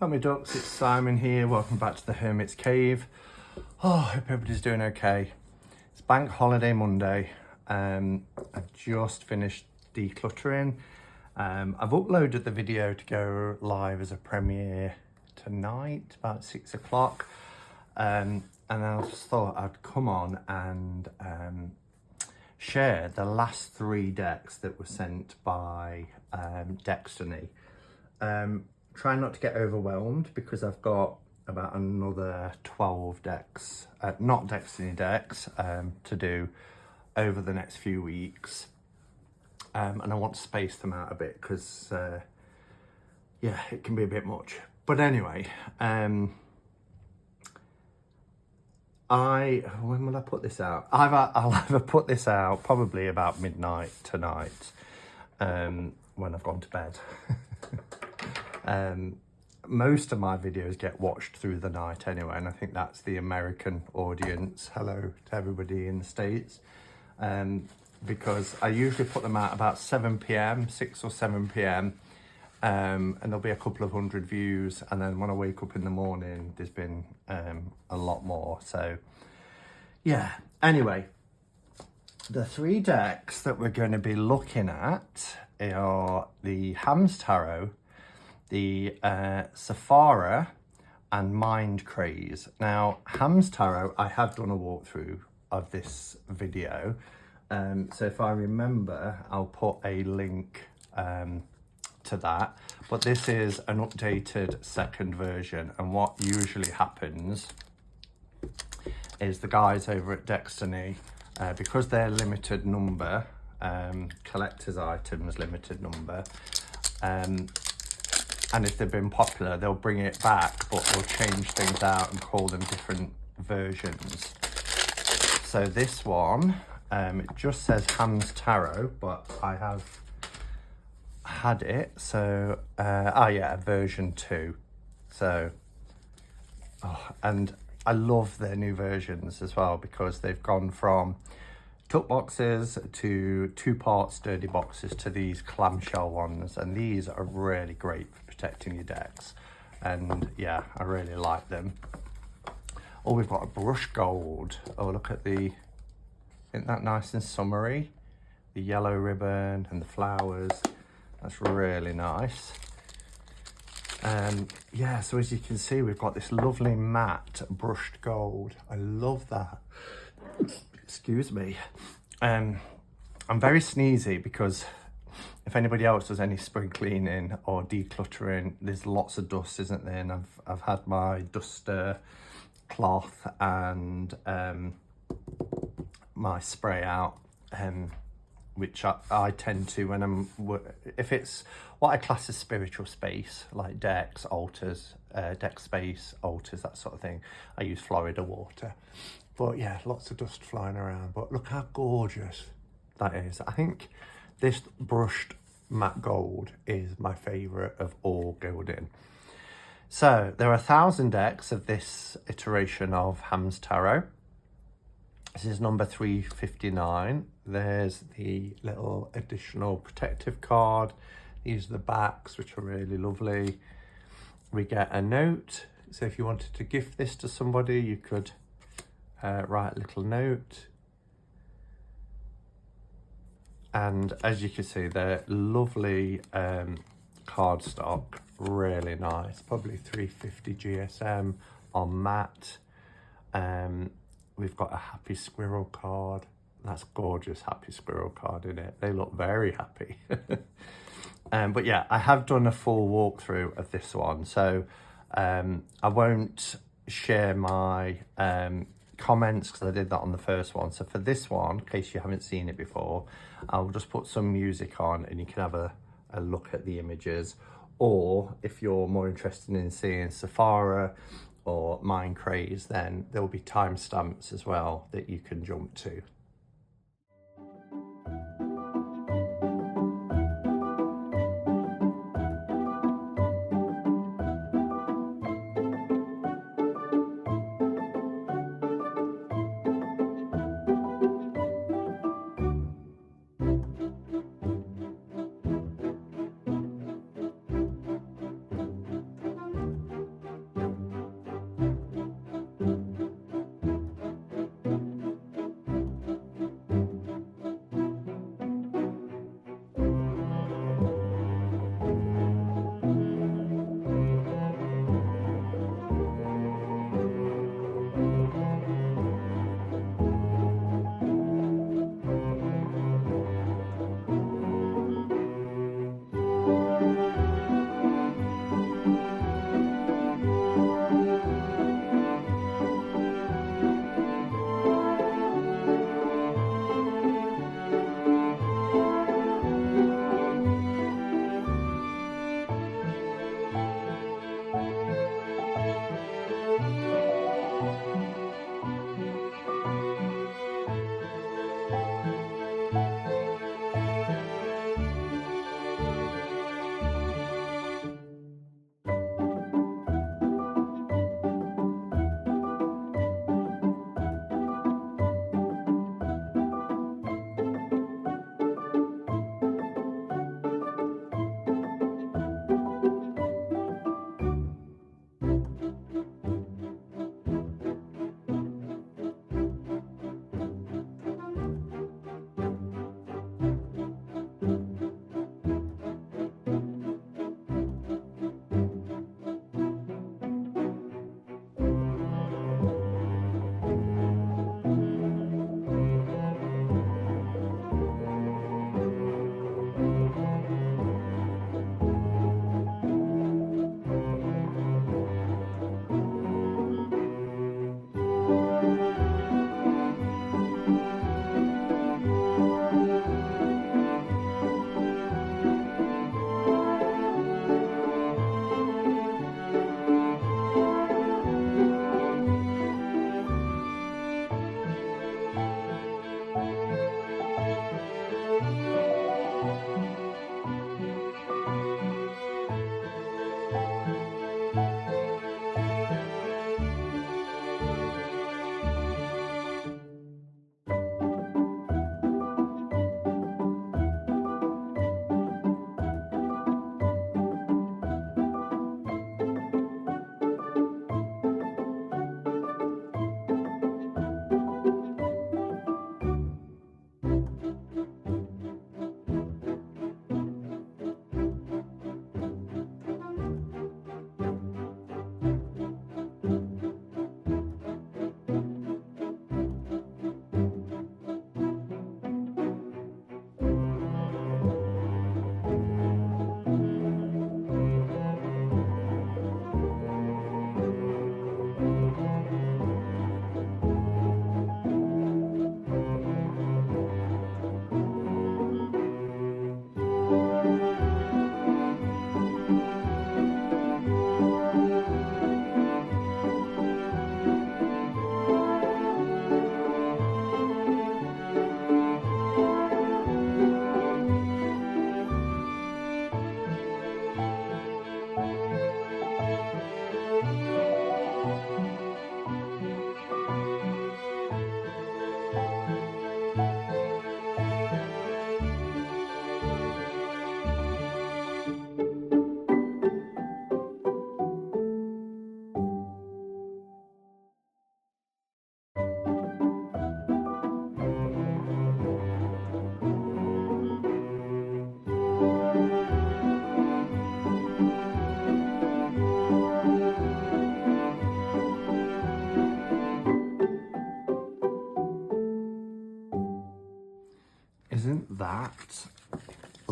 Hi my ducks, it's Simon here. Welcome back to the Hermit's Cave. Oh, I hope everybody's doing okay. It's Bank Holiday Monday. I've just finished decluttering. I've uploaded the video to go live as a premiere tonight, about 6 o'clock. And I just thought I'd come on and share the last 3 decks that were sent by Deckstiny. Try not to get overwhelmed because I've got about another 12 decks, not Deckstiny decks, to do over the next few weeks. And I want to space them out a bit because, yeah, it can be a bit much. But anyway, when will I put this out? I'll either put this out probably about midnight tonight, when I've gone to bed. Most of my videos get watched through the night anyway, and I think that's the American audience. Hello to everybody in the States. Because I usually put them out about 7 p.m, 6 or 7 p.m, and there'll be a couple of 100 views, and then when I wake up in the morning, there's been a lot more. So yeah, anyway, the 3 decks that we're going to be looking at are the Hamster Tarot, the Safarah and Mind Craze. Now, Hamster Tarot, I have done a walkthrough of this video. So if I remember, I'll put a link to that. But this is an updated second version. And what usually happens is the guys over at Deckstiny, because they're limited number, collector's items limited number, and if they've been popular, they'll bring it back, but they'll change things out and call them different versions. So this one, it just says Hamster Tarot, but I have had it. So, oh yeah, version 2. So, and I love their new versions as well because they've gone from tuck boxes to 2-part sturdy boxes to these clamshell ones, and these are really great for protecting your decks. And yeah, I really like them. Oh, we've got a brush gold. Oh, look at the, isn't that nice and summery? The yellow ribbon and the flowers, that's really nice. Yeah, so as you can see, we've got this lovely matte brushed gold. I love that. Excuse me. I'm very sneezy because if anybody else does any spring cleaning or decluttering, there's lots of dust, isn't there? And I've had my duster cloth and my spray out, which I tend to when I'm, if it's what I class as spiritual space, like decks, altars, deck space, altars, that sort of thing, I use Florida water. But yeah, lots of dust flying around. But look how gorgeous that is. I think this brushed matte gold is my favourite of all gilding. So there are 1,000 decks of this iteration of Hamster Tarot. This is number 359. There's the little additional protective card. These are the backs, which are really lovely. We get a note. So if you wanted to gift this to somebody, you could write a little note. And as you can see, they're lovely cardstock, really nice. Probably 350 GSM on matte. We've got a happy squirrel card. That's gorgeous, happy squirrel card in it. They look very happy. But yeah, I have done a full walkthrough of this one, so I won't share my comments because I did that on the first one. So for this one, in case you haven't seen it before, I'll just put some music on and you can have a look at the images. Or if you're more interested in seeing Safarah or Mind Craze, then there will be timestamps as well that you can jump to.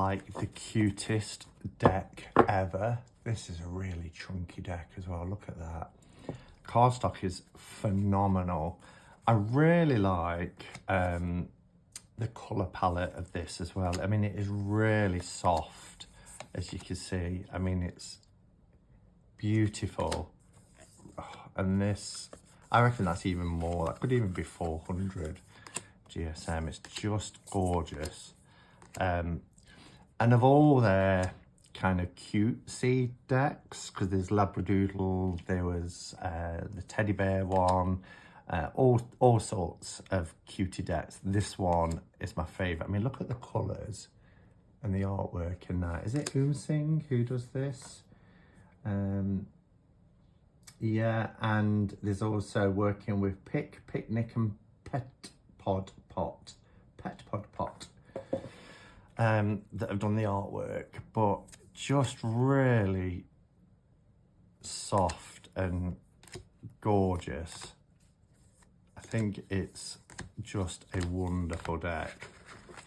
like the cutest deck ever. This is a really chunky deck as well. Look at that. Cardstock is phenomenal. I really like the colour palette of this as well. I mean, it is really soft, as you can see. I mean, it's beautiful. Oh, and this, I reckon that's even more. That could even be 400 GSM. It's just gorgeous. And of all their kind of cutesy decks, because there's Labradoodle, there was the teddy bear one, all sorts of cutie decks. This one is my favourite. I mean, look at the colours and the artwork in that. Is it Singh who does this? Yeah, and there's also working with Picnic and Pet Pod Pot that have done the artwork, but just really soft and gorgeous. I think it's just a wonderful deck,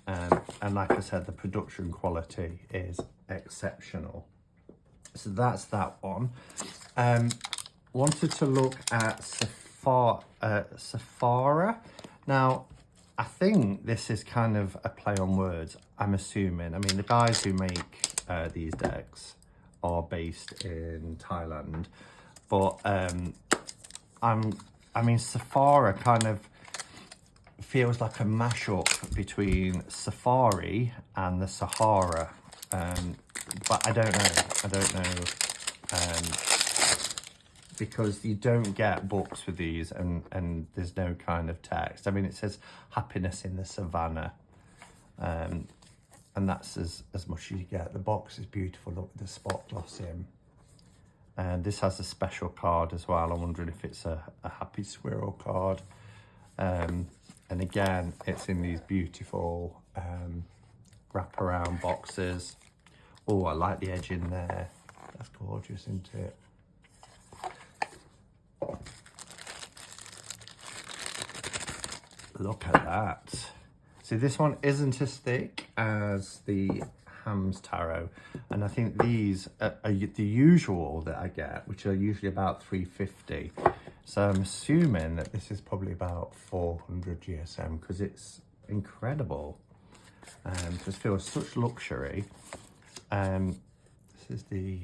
and like I said, the production quality is exceptional. So that's that one. Wanted to look at Safarah. Now, I think this is kind of a play on words, I'm assuming. I mean, the guys who make these decks are based in Thailand, but I mean, Safarah kind of feels like a mashup between Safari and the Sahara, but I don't know, because you don't get books with these, and there's no kind of text. I mean, it says happiness in the Savanna, and that's as much as you get. The box is beautiful. Look at the spot gloss in. And this has a special card as well. I'm wondering if it's a happy squirrel card. And again, it's in these beautiful wraparound boxes. Oh, I like the edge in there. That's gorgeous, isn't it? Look at that. See, this one isn't as thick as the Hamster Tarot, and I think these are the usual that I get, which are usually about 350. So I'm assuming that this is probably about 400 GSM, because it's incredible. Just feels such luxury. This is the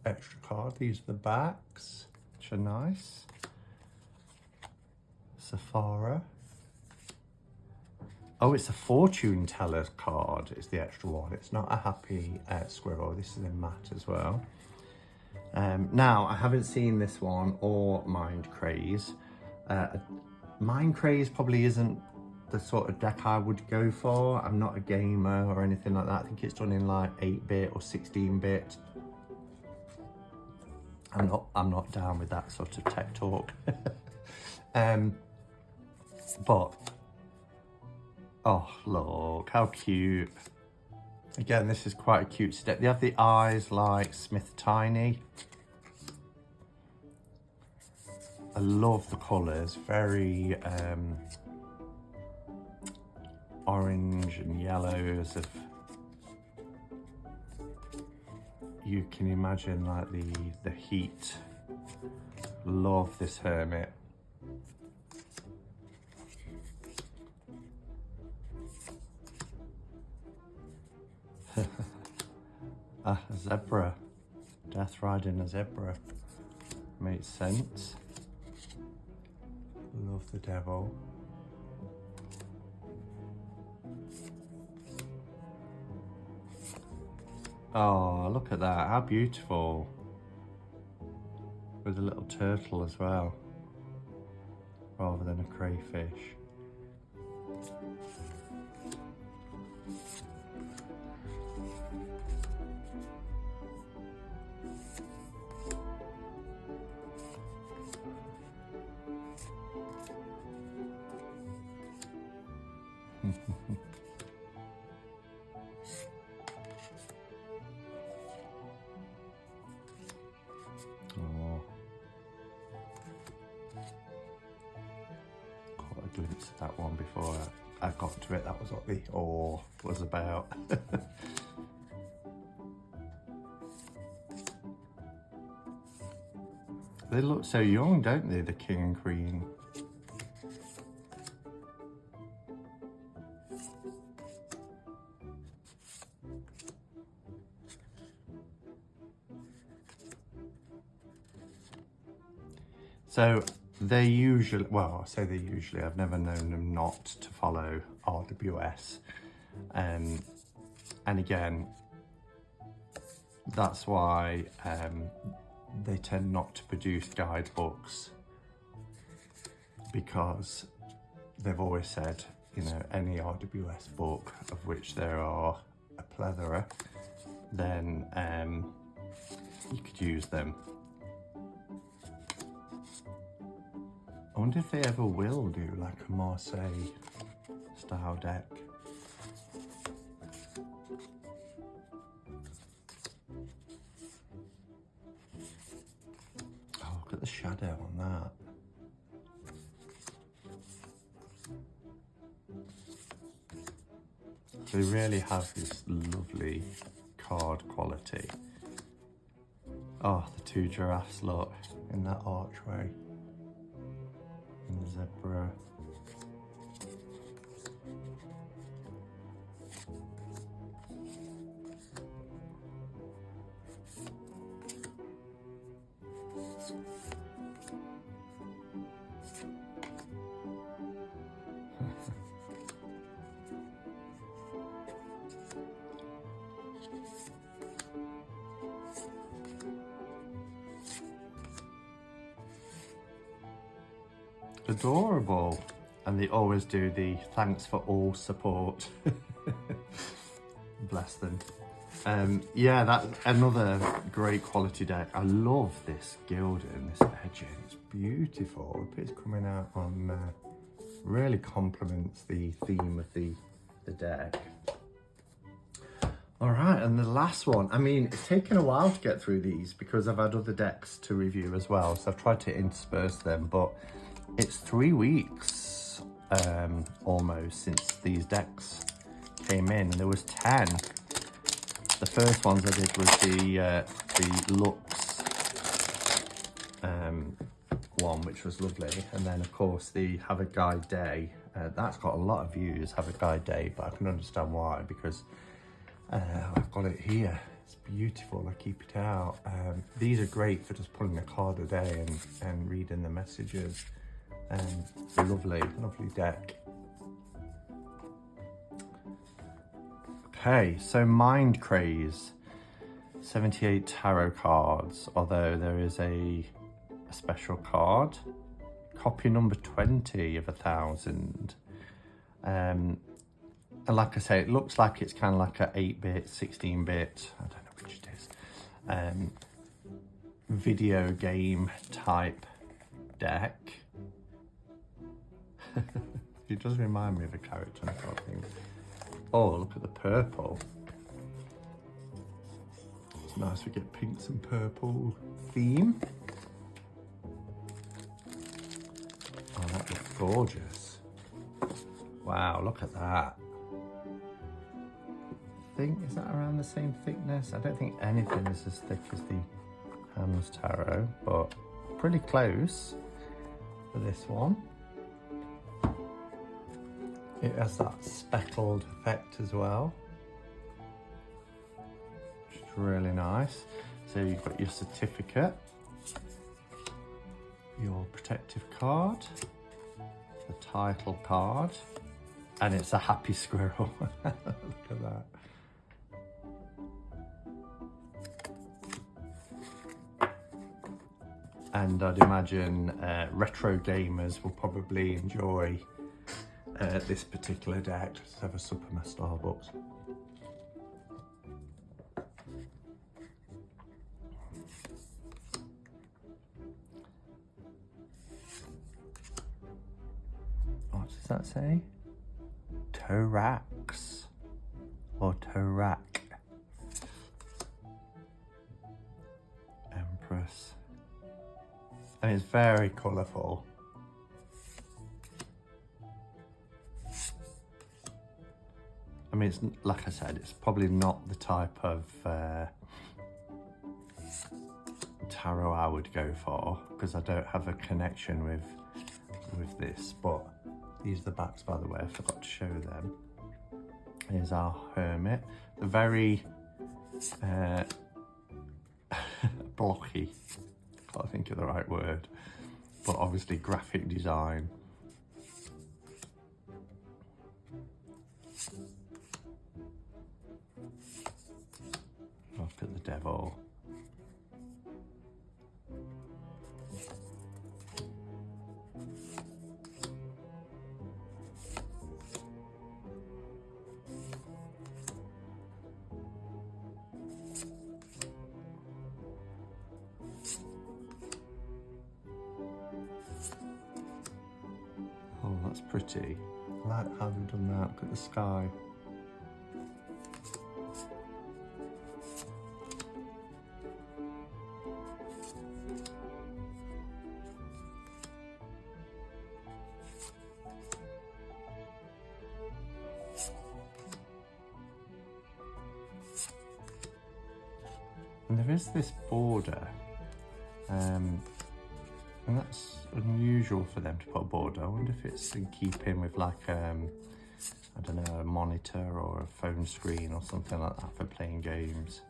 extra card. These are the backs, which are nice. Safarah. Oh, it's a fortune teller card. It's the extra one. It's not a happy squirrel. This is in matte as well. Now, I haven't seen this one or Mind Craze. Mind Craze probably isn't the sort of deck I would go for. I'm not a gamer or anything like that. I think it's done in like 8-bit or 16-bit. I'm not down with that sort of tech talk. But oh, look how cute. Again, this is quite a cute step. They have the eyes like Smith Tiny. I love the colours, very orange and yellows of, you can imagine like the heat. Love this hermit. A zebra. Death riding a zebra. Makes sense. Love the devil. Oh, look at that. How beautiful. With a little turtle as well, rather than a crayfish. Oh, caught a glimpse of that one before I got to it. That was what the awe was about. They look so young, don't they, the king and queen? So they usually, well, I say they usually, I've never known them not to follow RWS. And again, that's why they tend not to produce guidebooks, because they've always said, you know, any RWS book, of which there are a plethora, then you could use them. I wonder if they ever will do like a Marseille style deck. Oh, look at the shadow on that. They really have this lovely card quality. Oh, the two giraffes, look, in that archway. And the zebra. Adorable. And they always do the thanks for all support. Bless them. Yeah, that's another great quality deck. I love this gilding, this edging. It's beautiful. It's coming out on really complements the theme of the deck. All right, and the last one. I mean, it's taken a while to get through these because I've had other decks to review as well, so I've tried to intersperse them, but it's 3 weeks almost since these decks came in, and there was 10. The first ones I did was the Lux one, which was lovely, and then of course the Have a Guide Day. That's got a lot of views, Have a Guide Day, but I can understand why, because I've got it here. It's beautiful. I keep it out. These are great for just pulling a card a day and reading the messages. Lovely, lovely deck. Okay, so Mind Craze, 78 tarot cards, although there is a special card, copy number 20 of 1,000. And like I say, it looks like it's kind of like a 8-bit, 16-bit, I don't know which it is, video game type deck. It does remind me of a character, I can't think. Oh, look at the purple. It's nice we get pinks and purple theme. Oh, that looks gorgeous. Wow, look at that. Is that around the same thickness? I don't think anything is as thick as the Hamster Tarot, but pretty close for this one. It has that speckled effect as well, which is really nice. So you've got your certificate, your protective card, the title card, and it's a happy squirrel. Look at that. And I'd imagine retro gamers will probably enjoy this particular deck. Let's have a sip of my Starbucks. What does that say? Torax or Torak. Empress. And it's very colourful. I mean, it's like I said, it's probably not the type of tarot I would go for, because I don't have a connection with this. But these are the backs, by the way, I forgot to show them. Here's our hermit. The very blocky, can't think of the right word, but obviously graphic design. Look at the devil. Oh, that's pretty. I like how they've done that. Look at the sky. And there is this border, and that's unusual for them to put a border. I wonder if it's in keeping with like, I don't know, a monitor or a phone screen or something like that for playing games.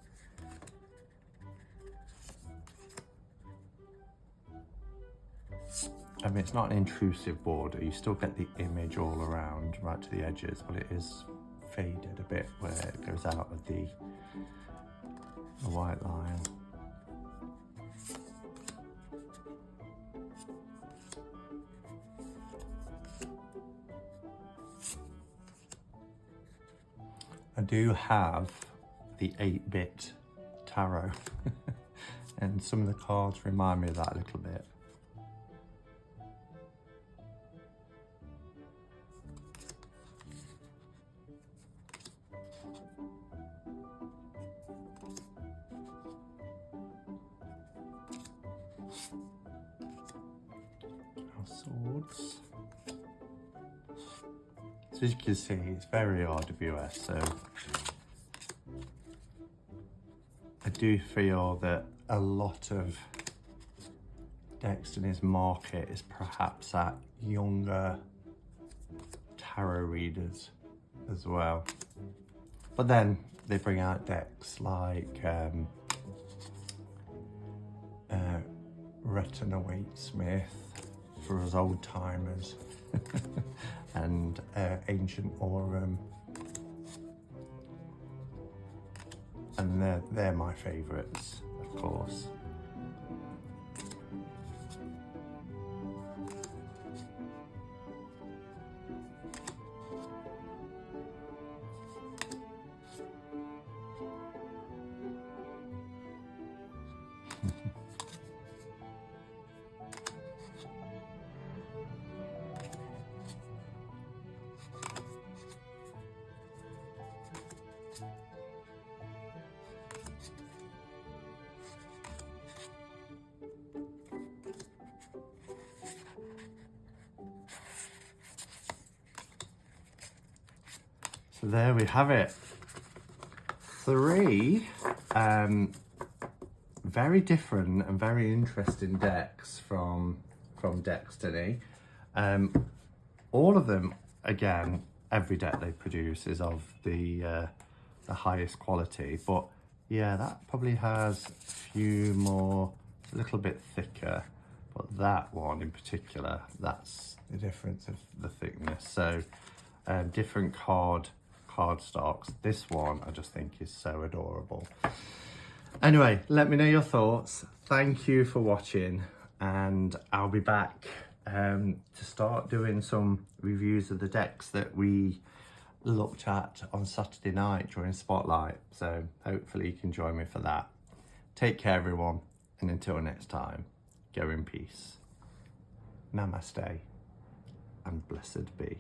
I mean, it's not an intrusive border. You still get the image all around, right to the edges, but it is faded a bit where it goes out of the white line. I do have the 8-bit tarot and some of the cards remind me of that a little bit. Swords. So as you can see, it's very RWS, so I do feel that a lot of Deckstiny's market is perhaps at younger tarot readers as well. But then they bring out decks like Retina Waitsmith for us old timers and Ancient Aurum, and they're my favourites, of course. So there we have it. 3 very different and very interesting decks from Deckstiny. All of them, again, every deck they produce is of the highest quality, but yeah, that probably has a few more, a little bit thicker, but that one in particular, that's the difference of the thickness. So different card stocks. This one I just think is so adorable. Anyway, let me know your thoughts. Thank you for watching, and I'll be back to start doing some reviews of the decks that we looked at on Saturday night during Spotlight. So hopefully you can join me for that. Take care, everyone, and until next time, go in peace. Namaste and blessed be.